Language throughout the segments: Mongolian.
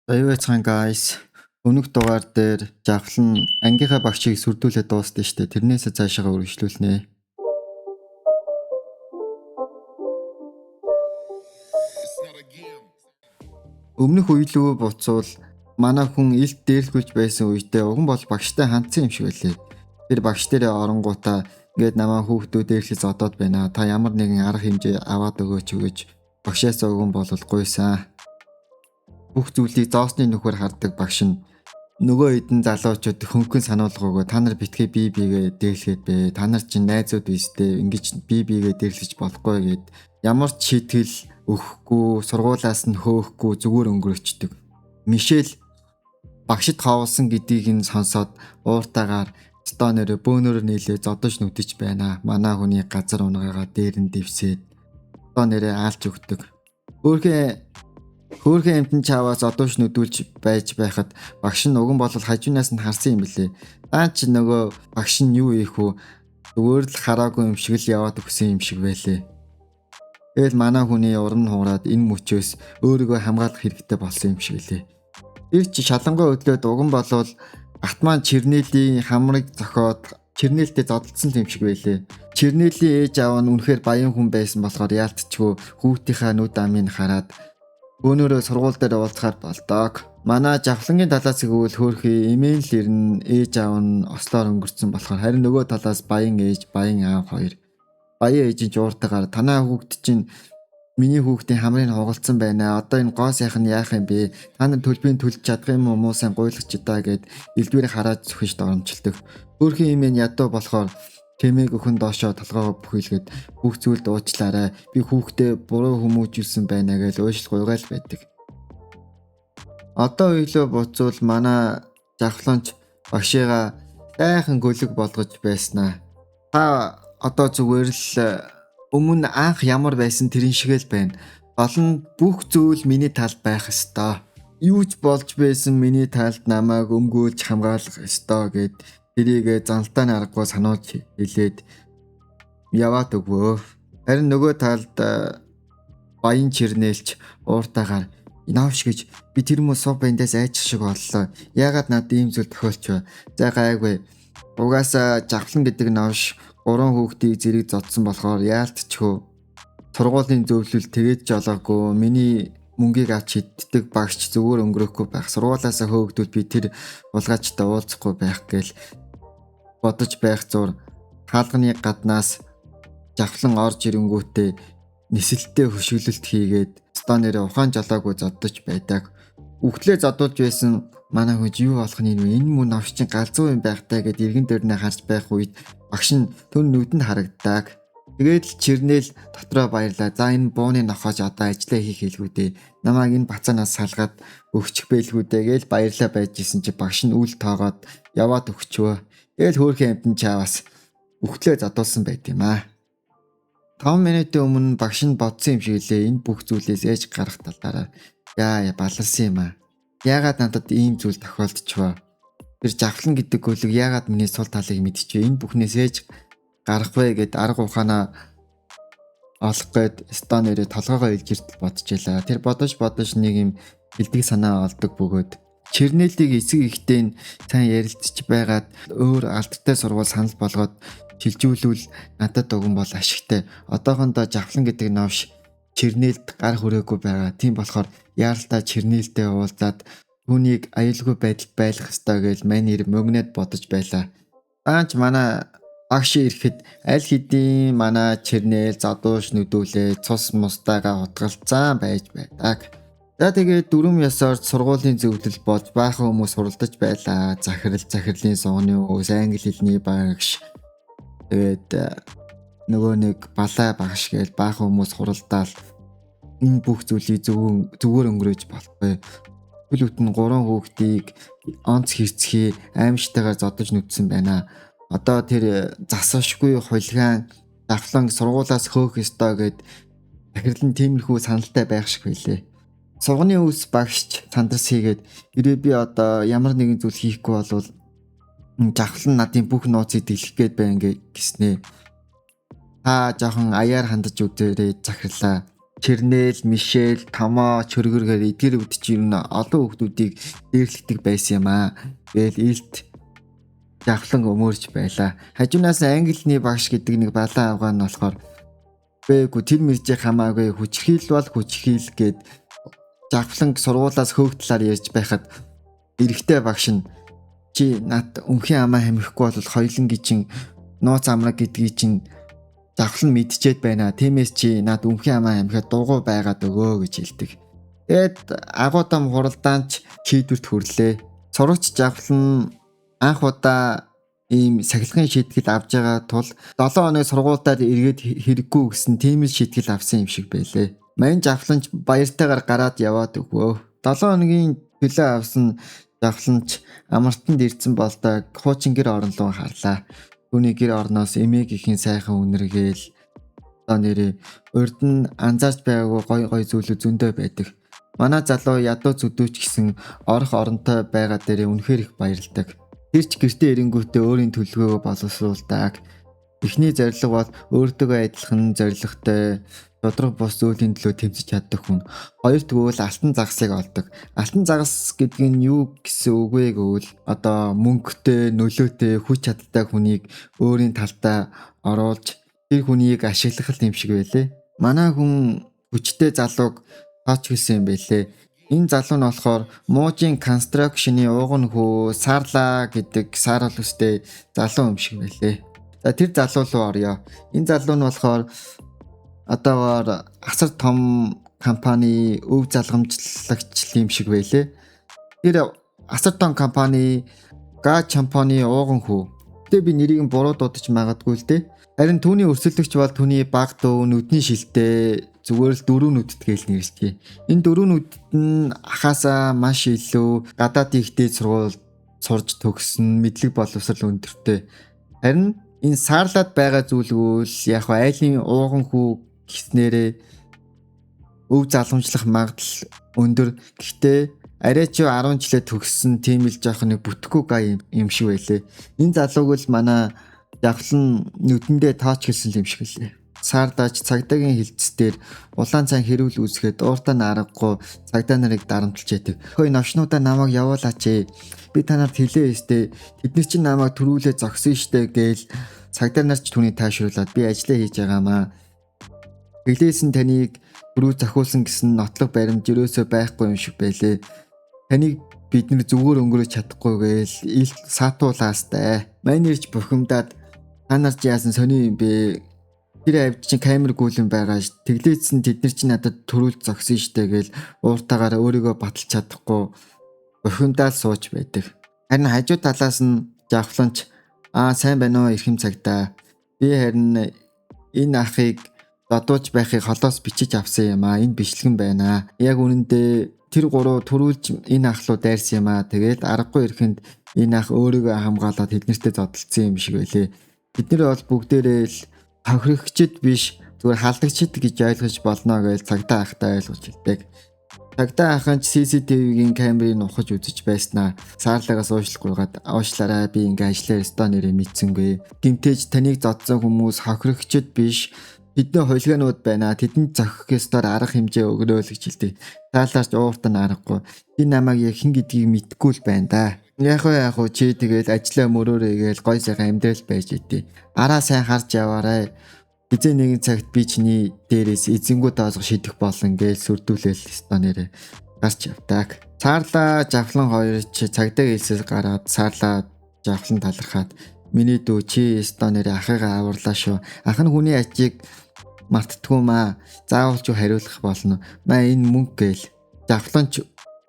Аюуцхан guys. Өнөх дугаар дээр жавхлан ангийнхаа багшийг сүрдүүлээд дуусна штэ. Тэрнээсээ цаашаа үргэлжлүүлнэ. Өмнөх үеилүү буцвал манай хүн илт дээрлгүүлж байсан үедээ уган бол багштай хандсан юм шиг байлээ. Тэр багш дээрээ оронгуудаа ингээд намаа хүүхдүүд дээрлэж зодоод байна. Та ямар нэгэн арга хэмжээ аваад өгөөч гэж багшаас уган болол гуйсан. Бүх зүйлийг зоосны нөхөр хардаг багш нь нөгөө хэдэн залуучууд хөнгөн сануулгаагаа та нар битгий бие биегээ дээрлэхэд бэ. Та нар чинь найзууд биестэй ингэж бие биегээ дээрлэж болохгүй гэд ямар ч шийтгэл өгөхгүй, сургуулаас нь хөөхгүй зүгээр өнгөрөөчдөг. Мишель багшид хавуулсан гэдгийг нь сонсоод ууртаагаар стонер бөөнөр нийлээ зодож нүдэж байна. Манай хүний газар унгаагаа дээр нь дэвсээд стонерээ аалж өгдөг. Хөөрхөн амтэн чаваас одоош нүдүүлж байж байхад багш нь уган болол хажуунаас нь харсан юм билээ. Даа чи нөгөө багш нь юу ийх вэ? Зүгээр л хараагүй юм шиг л яваад өгсөн юм шиг байлээ. Тэгэл манай хүний урам нь хуураад энэ мөчөөс өөрийгөө хамгаалах хэрэгтэй болсон юм шиг лээ. Тэр чи шалангой өдлөөд уган болол Батман Чернелийн хамрыг зохиод Чернелтэй зодолцсон юм шиг байлээ. Чернелийн ээж аав нь үнэхээр баян хүн байсан болохоор яалтчгүй хүүхдийнхаа нүд амыг хараад өнөөрөө сургууль дээр уулзахаар болдог. Манай жавхлангийн талаас игвэл хөөрхий имэйл ирнэ ээж аав нь ослоор өнгөрцөн болохоор харин нөгөө талаас баян ээж, баян аав хоёр. Баян ээж нь жууртагаар танаа хүүхд чинь миний хүүхдийн хамрыг хугалцсан байна. Одоо энэ гоо сайхан яах юм бэ? Та нар төлбөрийн төлж чадах юм уу сайн гуйлагч та гэд элдвэрийг хараад зөвхөж доромжилдог. Хөөрхий имэн ядуу болохоор Тэмээг өхөн доошоо толгоогоо бүхийлгээд бүх зүйлд уучлаарай. Би хүүхдээ буруу хүмүүжүүлсэн байна гэж уушлах гуйгаал байдаг. Одоо үйлөө буцвал манай жавхланч багшигаа сайхан гөлөг болгож байснаа. Та одоо зүгээр л өмнө анх ямар байсан тэрэн шиг л байна. Гол нь бүх зүйл миний талд байх ёстой. Юу ч болж байсан миний талд намайг өмгөөлж хамгаалах ёстой гэд тэрийг зантаа аргагүй сануулж хэлээд яваад өгвөө. Харин нөгөө талд баян Чернэлч ууртаагаар "Навш гэж би тэр хүмүүс сов бандаас айчих шиг боллоо. Яагаад надад ийм зүйл тохиолч вэ? За гайгүй. Угаасаа жавхлан гэдэг навш 3 хүүхдийг зэрэг зодсон болохоор яалтчгүй сургуулийн зөвлөл тэгээд жолоогүй. Миний мөнгийг авч иддэг багш зүгээр өнгөрөхгүй байх. Сургуулаасаа хөөгдөл би тэр булгаачтай уулзахгүй байх гээл бодож байх зур хаалганы гаднаас жавхлан орж ирэнгүүтээ нисэлттэй хөшөглөлт хийгээд стонерээ ухаан жолоогүй зоддож байдаг. Үхтлээ зодуулж байсан манай хүн юу болох нь энэ мөн навчин галзуу юм байхтай гэд иргэн дөрнөө харж байх үед багш нь түн нүдэнд харагдаг. Тэгээд л Чернэл дотроо баярлаа. За энэ бууны нохоож одоо ажиллаа хийх хэлгүүдээ. Намайг энэ бацаанаас салгаад өгчих бэлгүүдээ гээл баярлаа байжсэн чи багш нь үл тоогоод яваад өгчвөө. Тэгэл хөөрхөн амтэн чаваас үхтлээ задуулсан байт юм аа. 5 минутын өмнө багш нь бодсон юм шиг лээ. Энэ бүх зүйлээс ээж гарах талаараа яа баларсан юм аа. Яагаад надад ийм зүйл тохиолдчихваа? Тэр жавхлан гэдэг гөлөг яагаад миний сул талыг мэдчихвэ? Энэ бүхнээс ээж гарах вэ гэд арга ухаанаа олох гээд стонерээ толгоогоо илж иртэл бодчихлаа. Тэр бодож нэг юм бэлдэг санаа олдог бөгөөд Чернелийг эцэг ихтэй нь сайн ярилцж байгаад өөр алдартай сургууль санал болгоод шилжүүлвэл надад уган бол ашигтай. Одоохондоо жавхлан гэдэг навш Чернелд гар хүрээгүй байгаа. Тийм болохоор яаралтай Чернелтэй уулзаад түүнийг аюулгүй байдалд байлгах ёстой гэж манер мөгнөд бодож байлаа. Аач манай багш ирэхэд аль хэдийн манай Чернэл задууш нүдүүлээ цус мустайгаа хутгалцсан байж байдаг. За тэгээд дүрм ёсоор сургуулийн зөвлөл болж баахан хүмүүс хуралдаж байлаа. Захирлын сууны өөс англи хэлний багш. Тэгээд нөгөө нэг балай багш гээл баахан хүмүүс хуралдаал энэ бүх зүйлийг зүгээр өнгөрөөж болохгүй. Төлөвт нь 3 хүүхдийг онц хэрцгий аимштайгаар зодож нүдсэн байна. Одоо тэр засашгүй хулгайн жавхлан сургуулаас хөөх ёстой гэд захирлын тиймэрхүү саналтай байх шиг байлээ. Сугны үс багшч сандрас хийгээд "Ирээ би одоо ямар нэгэн зүйл хийхгүй болвол жавхлан надын бүх нууцыг дэлгэх гээд байна" гэснээ. Та жоохон аяар хандаж үзээрэй захирлаа. Чернэл, Мишель, Томо, Чөргөргээр эдгээр үүд чинь олон хүүхдүүдийг дээрлэгдэг байсан юм аа. Гээл илт жавхлан өмөрж байлаа. Хажуунаас англиний багш гэдэг нэг балан авгаа нь болохоор бэгүү тэр мэржээ хамаагүй хүчрхийл бол хүчрхийл гэд жавхлан сургуулаас хөөгдлаар ярьж байхад эрэгтэй багш нь чи над өмхийн амаа хамихгүй бол хоёлынгийн чинь нууц амраг гэдгийг чинь жавхлан мэдчихэд байна. Тиймээс чи над өмхийн амаа хамихад дугуй байгаад өгөө гэж хэлдэг. Тэгэд агуу том хуралдаанч шийдвэрт хүрлээ. Сурагч жавхлан анх удаа ийм сахилгын шийтгэл авж байгаа тул 7 хоног сургуультад эргээд хэрэггүй гэсэн тийм л шийтгэл авсан юм шиг байлээ. Мань жавхланч баяртайгаар гараад яваад өгвөө. 7 хоногийн төлөө авсан жавхланч амралтанд ирсэн болдог хуучин гэр орон руу харлаа. Түүний гэр орноос эмээг ихэн сайхан үнэргээл нэрээ урд нь анзаарч байгаагүй гой зүйлүүд зөндөө байдаг. Манай залуу ядуу зүдүүч гэсэн орох оронтой байгаа дээрээ үнэхээр их баярлдаг. Тэр ч гэртээ ирэнгүүтээ өөрийн төлөвлөгөөгөө боловсруулдаг. Эхний зорилго бол өөртөө адилхан зорилготой додрог бус зүйлийн төлөө тэмцэж чаддаг хүн. Хоёр тэгвэл алтан загсыг олдог. Алтан загас гэдэг нь юу гэсэн үг вэ гэвэл одоо мөнгөтэй, нөлөөтэй, хүч чадалтай хүнийг өөрийн талдаа оруулж тэр хүнийг ашиглах юм шиг байлээ. Манай хүн хүчтэй залууг тооч хэлсэн юм байлээ. Энэ залуу нь болохоор Muujin Construction-ы ууган хүү Сарла гэдэг саарал үстэй залуу юм шиг байлээ. За тэр залуу руу орё. Энэ залуу нь болохоор одоогоор асар том компани өв залгамжлагч юм шиг байлээ. Тэр асар том компани Га компани ууган хүү. Гэтэ би нэрийг нь буруу дуудаж магадгүй л дээ. Харин түүний өрсөлдөгч бол түүний баг дуу нүдний шилтэй зүгээр л дөрөв нүдтгээл нэрлэжээ. Энэ дөрөв нүдэд нь ахаасаа маш илүү гадаад ихтэй сургууль сурж төгссөн мэдлэг боловсрол өндөртэй. Харин энэ Сарлаад байгаа зүйлгүүл яг айлын ууган хүү гэснээрээ өв залгамжлах магадлал өндөр. Гэхдээ арай ч 10 жилээ төгссөн тийм л жоох нэг бүтэхгүй гай юм шиг байлээ. Энэ залууг л манай жавхлан нүдэндээ тооч хэлсэн юм шиг байлээ. Саардаач цагдаагийн хилцээр улаан цай хэрүүл үүсгээд ууртаа нарахгүй цагдаа нарыг дарамтлж яадаг. Хөөе навшнуудаа намайг явуулаач. Би танарт хэлээ өстэй. Тэдний чинь намайг төрүүлээ зогсон штэ гээл цагдаа нар ч түүний таашруулаад би ажиллаа хийж байгаамаа. Хэлээсэн таныг түрүү зохиулсан гэсэн нотлог баримж өрөөсөө байхгүй юм шиг байлээ. Таныг бид нэр зүгээр өнгөрөөж чадахгүй гээл ил саатуулаастай. Мань ирж бухимдаад та нар ч яасан сони юм бэ? Тэр авд чинь камер гүйлэн байгаа ш. Тэглээдсэн тэд нар чинь надад төрүүлж зогсон штэ гээл ууртаагаар өөрийгөө баталж чадахгүй бухимдаад сууж байдаг. Харин хажуу талаас нь жавхланч сайн байна уу эрхэм цагтаа. Би харин энэ ахыг додууж байхыг холоос бичиж авсан юм аа. Энэ бичлэгэн байна. Яг үнэндээ тэр гурав төрүүлж энэ ах руу дайрсан юм аа. Тэгээд аргагүй ирэхэнд энэ ах өөрийгөө хамгаалаад тэднэртэй зодтолцсон юм шиг байлээ. Бид нар бол бүгдээрээ л хохирогчд биш зүгээр халдагчд гэж ойлгож болно гэж цагдаа ахтай ойлгож хэлдэг. Цагдаа ахын CCTV-гийн камерыг ухаж үзэж байснаа Саарлагаас уушлахгүйгээд уушлаарай би ингээ ажиллаа өстой нэрээ мэдсэнгүй. Гимтэж таныг зодсон хүмүүс хохирогчд биш тэдний хулиганууд байна. Тэдэнд зохих ёстоор арга хэмжээ өгөрөө л гэж хэлдэг. Таалаарч ууртаа нарахгүй. Би намайг яг хэн гэдгийг мэдэхгүй л байна да. Яг уу чи тэгэл ажиллаа мөрөөрэй гээл гой сайхан амьдрал байж идэв. Араа сайн харж яваарай. Хизээ нэгэн цагт би чиний дээрээс эзэнгүү даасах шидэх болон гээл сүрдүүлээл станерэ гарч явдаг. Саарла жавхлан хоёр чи цагдаа хэлсээс гараад Саарла жавхлан талархаад миний дүү чи станерэ ахыгаа аварлаа шүү. Ах нь хүний ачийг мартдаггүй маа. Заавал ч хариулах болно. Маа энэ мөнгө гээл жавхланч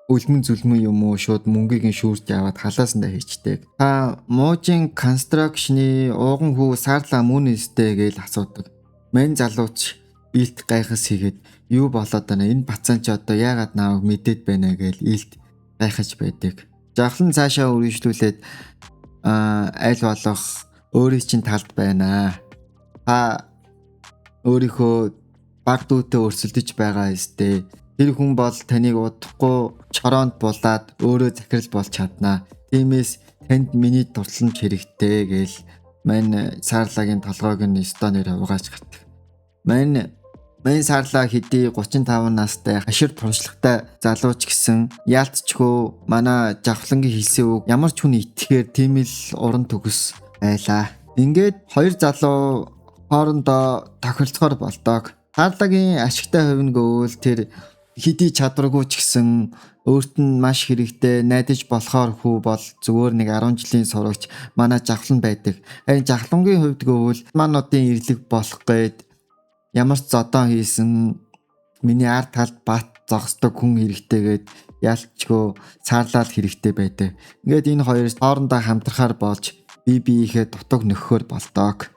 үлмэн зүлмэн юм уу шууд мөнгийг нь шүүрж аваад халаасандаа хийчдэг. Та Muujin Construction-ы ууган хүү Саарла мөн өстэй гээл асуудаг. Мань залууч илт гайхас хийгээд юу болоод байна? Энэ бацаан ч одоо яагаад нааг мэдээд байна гээл илт гайхаж байдаг. Жавхлан цаашаа үргэлжлүүлээд аль болох өөрийн чинь талд байна. Та өөрийнхөө баг дүүтэй өрсөлдөж байгаа ёстэй. Тэр хүн бол таныг удахгүй чороонд булаад өөрөө захирал болж чаднаа. Тиймээс танд миний турсламж хэрэгтэй гээл мань Саарлагийн толгойг нь станер угааж гардаг. Мань Мэн сарлаа хэдий 35 настай хашир туршлагатай залууч гэсэн яалтчгүй манай Жавхлангийн хэлсэн үг ямар ч хүн итгэхээр тийм л уран төгс байлаа. Ингээд хоёр залуу хоорондоо тохиролцохоор болдог. Сарлагийн ашигтай хувь нь гэвэл тэр хэдий чадваргүй ч гэсэн өөрт нь маш хэрэгтэй найдаж болохоор хүү бол зүгээр нэг 10 жилийн сурагч манай Жавхлан байдаг. Харин Жавхлангийн хувьд гэвэл мануудын ирлэг болох гээд ямар ч зодон хийсэн миний ард талд бат зогсдог хүн хэрэгтэйгээд ялчгүй саарлал хэрэгтэй байдаг. Ингээд энэ хоёр хоорондоо хамтрахаар болж бие биеийнхээ дутаг нөхөхөр болдог.